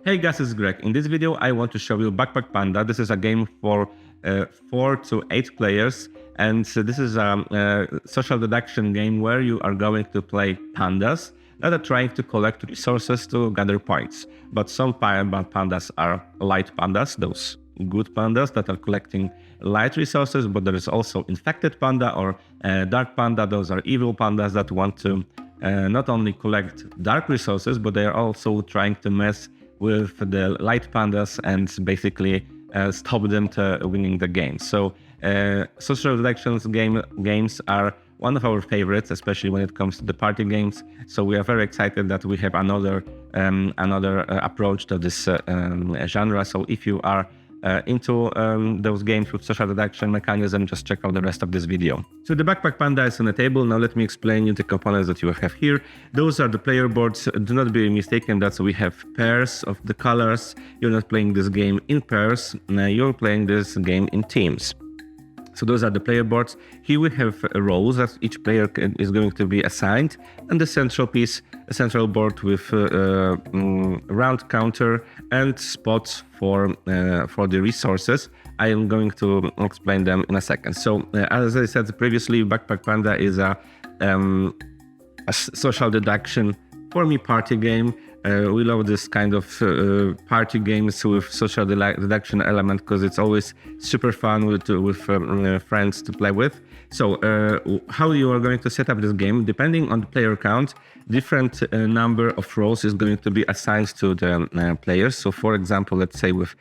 Hey guys, it's Greg. In this video, I want to show you Backpack Panda. This is a game for 4 to 8 players, and this is a social deduction game where you are going to play pandas that are trying to collect resources to gather points. But some pandas are light pandas, those good pandas that are collecting light resources, but there is also infected panda or dark panda. Those are evil pandas that want to not only collect dark resources, but they are also trying to mess with the light pandas and basically stop them to winning the game. So social deductions games are one of our favorites, especially when it comes to the party games. So we are very excited that we have another approach to this genre. So if you are into those games with social deduction mechanism, just check out the rest of this video. So the Backpack Panda is on the table. Now let me explain you the components that you have here. Those are the player boards. Do not be mistaken that we have pairs of the colors. You're not playing this game in pairs. You're playing this game in teams. So those are the player boards. Here we have roles that each player is going to be assigned, and the central piece, a central board with round counter and spots for the resources. I am going to explain them in a second. So as I said previously, Backpack Panda is a social deduction, for me, party game. We love this kind of party games with social deduction element because it's always super fun with friends to play with. So how you are going to set up this game, depending on the player count, different number of roles is going to be assigned to the players. So for example, let's say with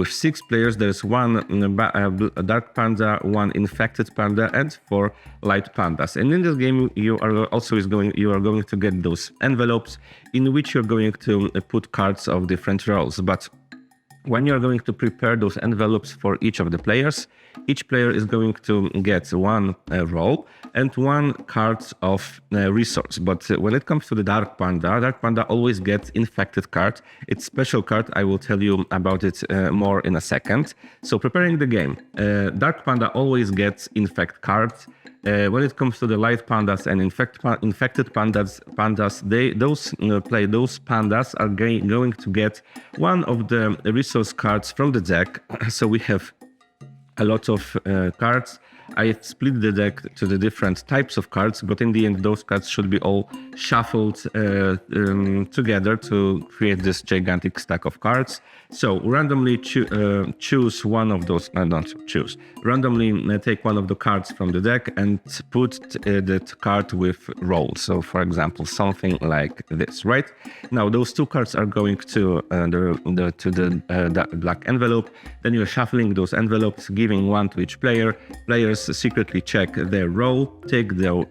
6 players, there's one dark panda, one infected panda, and 4 light pandas. And in this game, you are going to get those envelopes in which you're going to put cards of different roles. But when you're going to prepare those envelopes for each of the players, each player is going to get one role and 1 card of resource. But when it comes to the Dark Panda always gets infected card. It's special card. I will tell you about it more in a second. So preparing the game, Dark Panda always gets infect cards. When it comes to the light pandas and infected pandas, those pandas are going to get one of the resource cards from the deck. So we have a lot of cards. I split the deck to the different types of cards, but in the end, those cards should be all shuffled together to create this gigantic stack of cards. So randomly choose one of those, randomly take one of the cards from the deck and put that card with roll. So for example, something like this, right? Now those 2 cards are going to the black envelope. Then you're shuffling those envelopes, giving one to each player. Players secretly check their roll, take their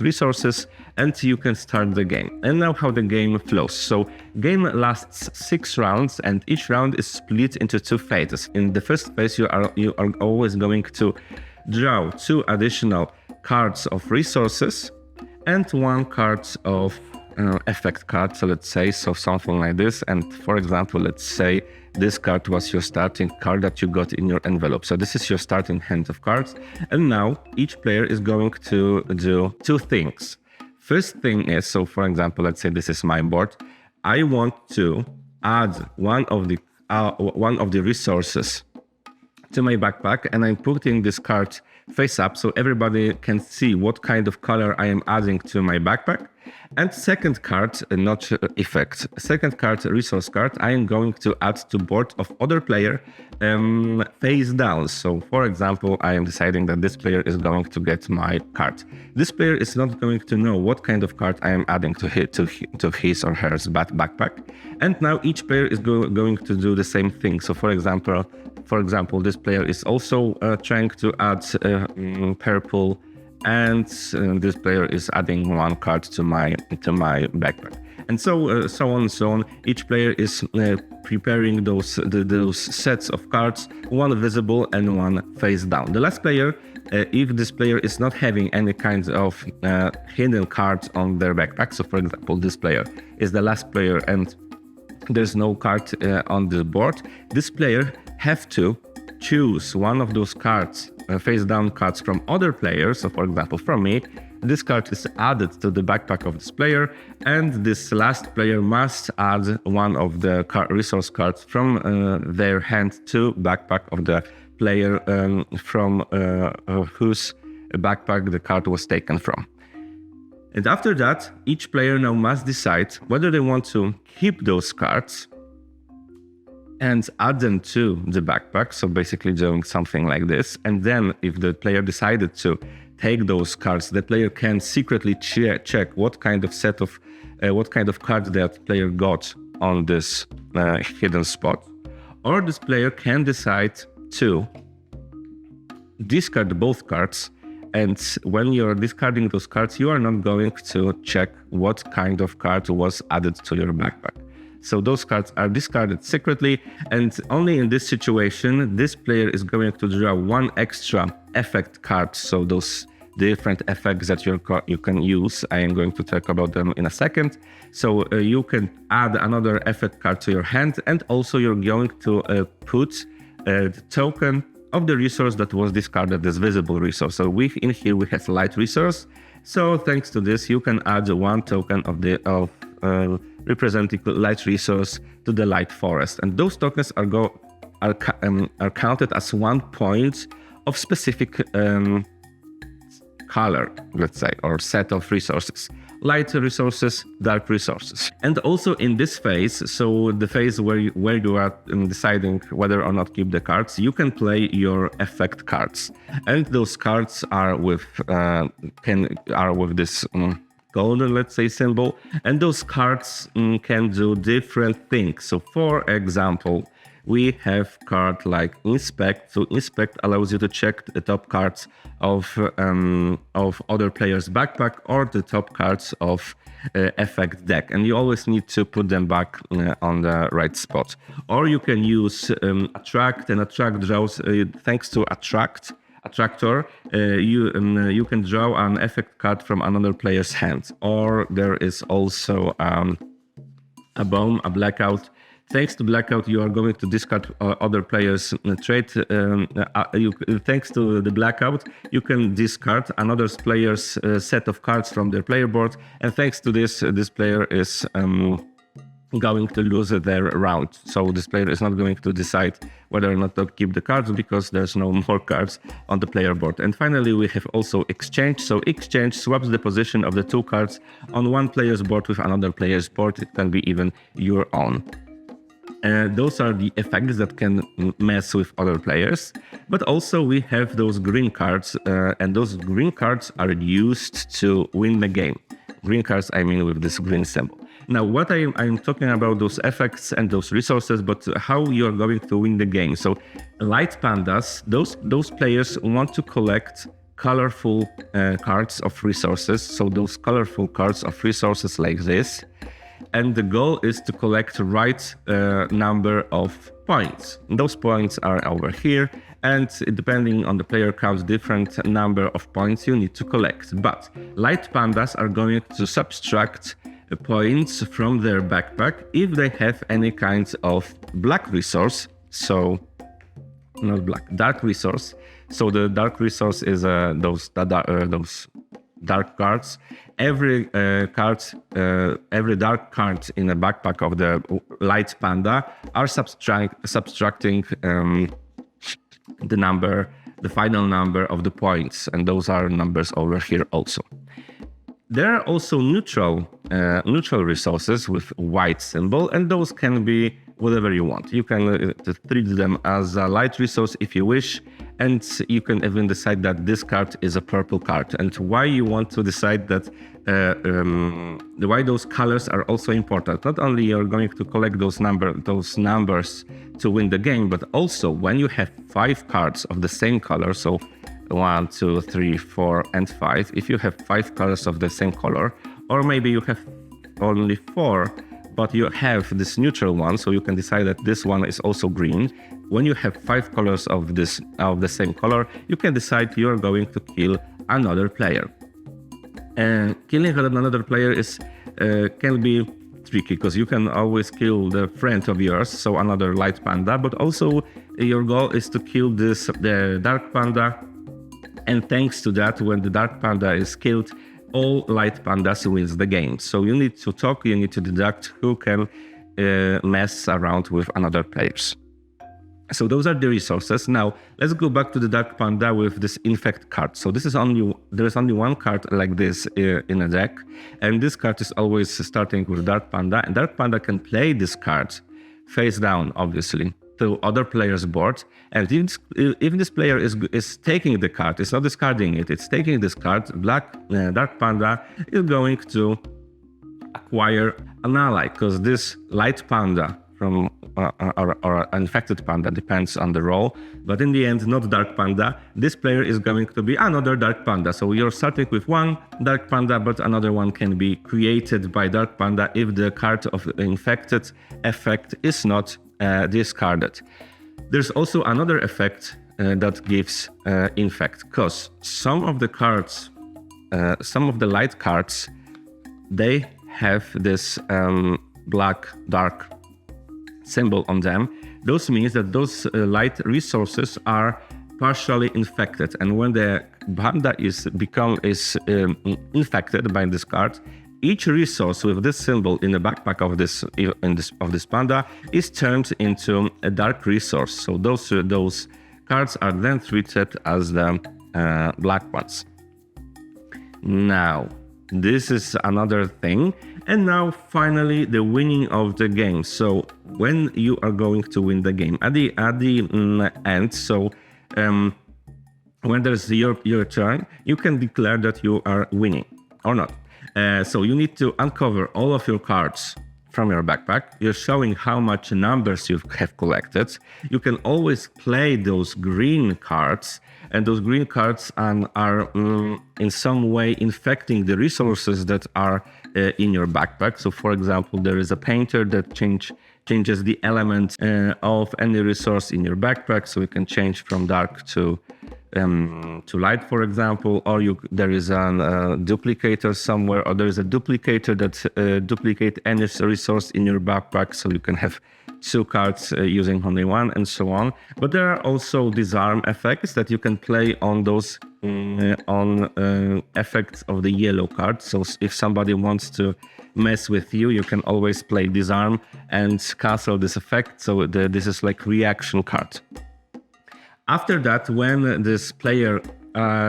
resources, and you can start the game. And now how the game flows. So game lasts 6 rounds, and each round is split into 2 phases. In the first phase, you are always going to draw 2 additional cards of resources and 1 card of effect card. So let's say something like this. And for example, let's say this card was your starting card that you got in your envelope. So this is your starting hand of cards. And now each player is going to do 2 things. First thing is, so for example, let's say this is my board. I want to add one of the resources to my backpack, and I'm putting this card face up so everybody can see what kind of color I am adding to my backpack. And second card, not effect, second card, resource card, I am going to add to board of other player face down. So for example, I am deciding that this player is going to get my card. This player is not going to know what kind of card I am adding to his or her backpack. And now each player is going to do the same thing. So for example, this player is also trying to add purple, and this player is adding 1 card to my backpack, and so on. Each player is preparing those sets of cards, 1 visible and 1 face down. The last player, if this player is not having any kinds of hidden cards on their backpack, so for example, this player is the last player and there's no card on the board, this player have to choose one of those cards, face down cards from other players, so for example from me, this card is added to the backpack of this player, and this last player must add one of the resource cards from their hand to backpack of the player from whose backpack the card was taken from. And after that, each player now must decide whether they want to keep those cards and add them to the backpack, so basically doing something like this. And then if the player decided to take those cards, the player can secretly check what kind of cards that player got on this hidden spot. Or this player can decide to discard both cards, and when you're discarding those cards, you are not going to check what kind of card was added to your backpack. So those cards are discarded secretly, and only in this situation, this player is going to draw one extra effect card. So those different effects that you can use, I am going to talk about them in a second. So you can add another effect card to your hand, and also you're going to put the token of the resource that was discarded as visible resource. So in here we have light resource. So thanks to this, you can add one token of representing light resource to the light forest, and those tokens are counted as 1 point of specific color, let's say, or set of resources. Light resources, dark resources. And also in this phase, so the phase where you are deciding whether or not keep the cards, you can play your effect cards, and those cards are with this golden, let's say, symbol, and those cards can do different things. So for example, we have card like inspect. So inspect allows you to check the top cards of other players' backpack or the top cards of effect deck, and you always need to put them back on the right spot. Or you can use attract, and attract draws thanks to attractor, you can draw an effect card from another player's hand. Or there is also a bomb, a blackout. Thanks to blackout, you are going to discard other players' trait. Thanks to the blackout, you can discard another player's set of cards from their player board, and thanks to this player is going to lose their round. So this player is not going to decide whether or not to keep the cards because there's no more cards on the player board. And finally, we have also exchange. So exchange swaps the position of the two cards on one player's board with another player's board. It can be even your own. Those are the effects that can mess with other players. But also we have those green cards, and those green cards are used to win the game. Green cards, I mean, with this green symbol. Now, what I'm talking about those effects and those resources, but how you're going to win the game. So Light Pandas, those players want to collect colorful cards of resources. So those colorful cards of resources like this. And the goal is to collect the right number of points. Those points are over here, and depending on the player count, different number of points you need to collect. But Light Pandas are going to subtract points from their backpack if they have any kinds of black resource. So not black, dark resource. So the dark resource is those dark cards. Every dark card in the backpack of the Light Panda are subtracting the final number of the points, and those are numbers over here also. There are also neutral resources with white symbol, and those can be whatever you want. You can treat them as a light resource if you wish, and you can even decide that this card is a purple card. And why you want to decide that, why those colors are also important. Not only you're going to collect those numbers to win the game, but also when you have 5 cards of the same color, so 1, 2, 3, 4, and 5. If you have 5 colors of the same color, or maybe you have only 4, but you have this neutral one, so you can decide that this one is also green. When you have 5 colors of the same color, you can decide you are going to kill another player. And killing another player can be tricky because you can always kill the friend of yours, so another Light Panda, but also your goal is to kill the Dark Panda. And thanks to that, when the Dark Panda is killed, all Light Pandas wins the game. So you need to talk, you need to deduct who can mess around with another players. So those are the resources. Now let's go back to the Dark Panda with this infect card. So this is there's only one card like this in a deck, and this card is always starting with Dark Panda, and Dark Panda can play this card face down, obviously, to other players' board. And if this player is taking the card, it's not discarding it, it's taking this card, Dark Panda is going to acquire an ally, because this Light Panda from or infected panda, depends on the role, but in the end, not Dark Panda. This player is going to be another Dark Panda. So you're starting with one Dark Panda, but another one can be created by Dark Panda if the card of infected effect is not discarded. There's also another effect that gives infect, because some of the cards, some of the light cards, they have this black dark symbol on them. Those means that those light resources are partially infected, and when the panda is infected by this card, each resource with this symbol in the backpack of this panda is turned into a dark resource. So those cards are then treated as the black ones. Now, this is another thing. And now, finally, the winning of the game. So when you are going to win the game at the end, so when there's your turn, you can declare that you are winning or not. So you need to uncover all of your cards from your backpack. You're showing how much numbers you have collected. You can always play those green cards, and those green cards are in some way infecting the resources that are in your backpack. So for example, there is a painter that changes the element of any resource in your backpack. So you can change from dark to light, for example, or there is a duplicator somewhere, or there is a duplicator that duplicate any resource in your backpack, so you can have two cards using only one, and so on. But there are also disarm effects that you can play on those effects of the yellow card. So if somebody wants to mess with you, you can always play disarm and cancel this effect. So this is like reaction card. After that, when this player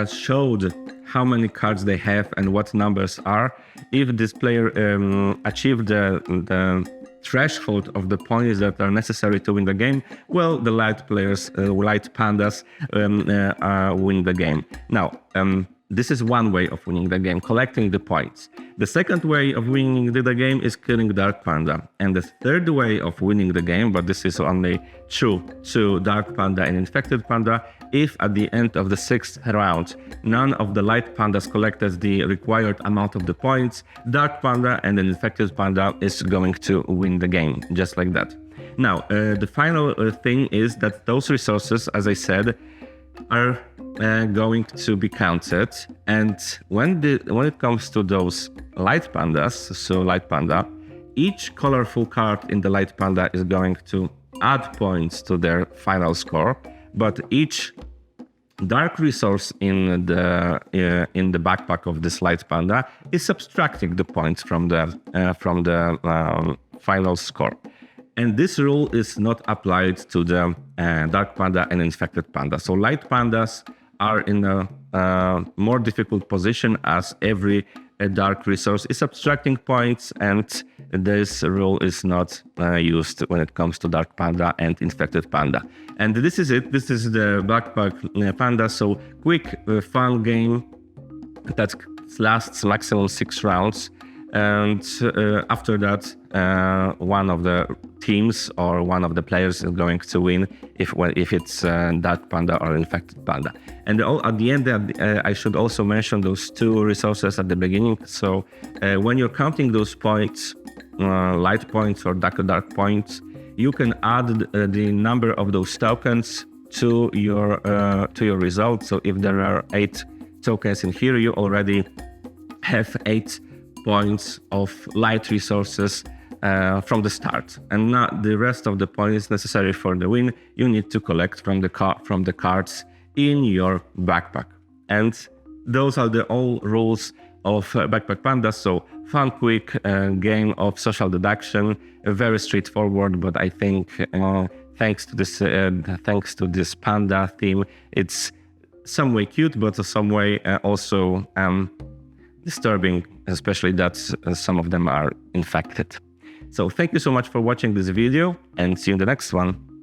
showed how many cards they have and what numbers are, if this player achieved the threshold of the points that are necessary to win the game, well, the light players, light pandas, win the game. Now, this is one way of winning the game, collecting the points. The second way of winning the game is killing Dark Panda. And the third way of winning the game, but this is only true to Dark Panda and Infected Panda, if at the end of the 6th round, none of the Light Pandas collected the required amount of the points, Dark Panda and an Infected Panda is going to win the game, just like that. Now, the final thing is that those resources, as I said, are going to be counted, and when it comes to those Light Pandas, so Light Panda, each colorful card in the Light Panda is going to add points to their final score, but each dark resource in the backpack of this Light Panda is subtracting the points from the final score. And this rule is not applied to the Dark Panda and Infected Panda. So Light Pandas are in a more difficult position, as every dark resource is subtracting points, and this rule is not used when it comes to Dark Panda and Infected Panda. And this is it. This is the Backpack Panda. So quick, fun game that lasts maximum 6 rounds. And after that, one of the teams or one of the players is going to win if it's Dark Panda or Infected Panda. And at the end, I should also mention those 2 resources at the beginning. So when you're counting those points, light points or dark points, you can add the number of those tokens to your result. So if there are 8 tokens in here, you already have 8 points of light resources from the start, and not the rest of the points necessary for the win you need to collect from the cards in your backpack. And those are the all rules of Backpack Panda. So fun, quick game of social deduction, very straightforward. But I think thanks to this panda theme, it's some way cute, but some way also disturbing, especially that some of them are infected. So thank you so much for watching this video, and see you in the next one.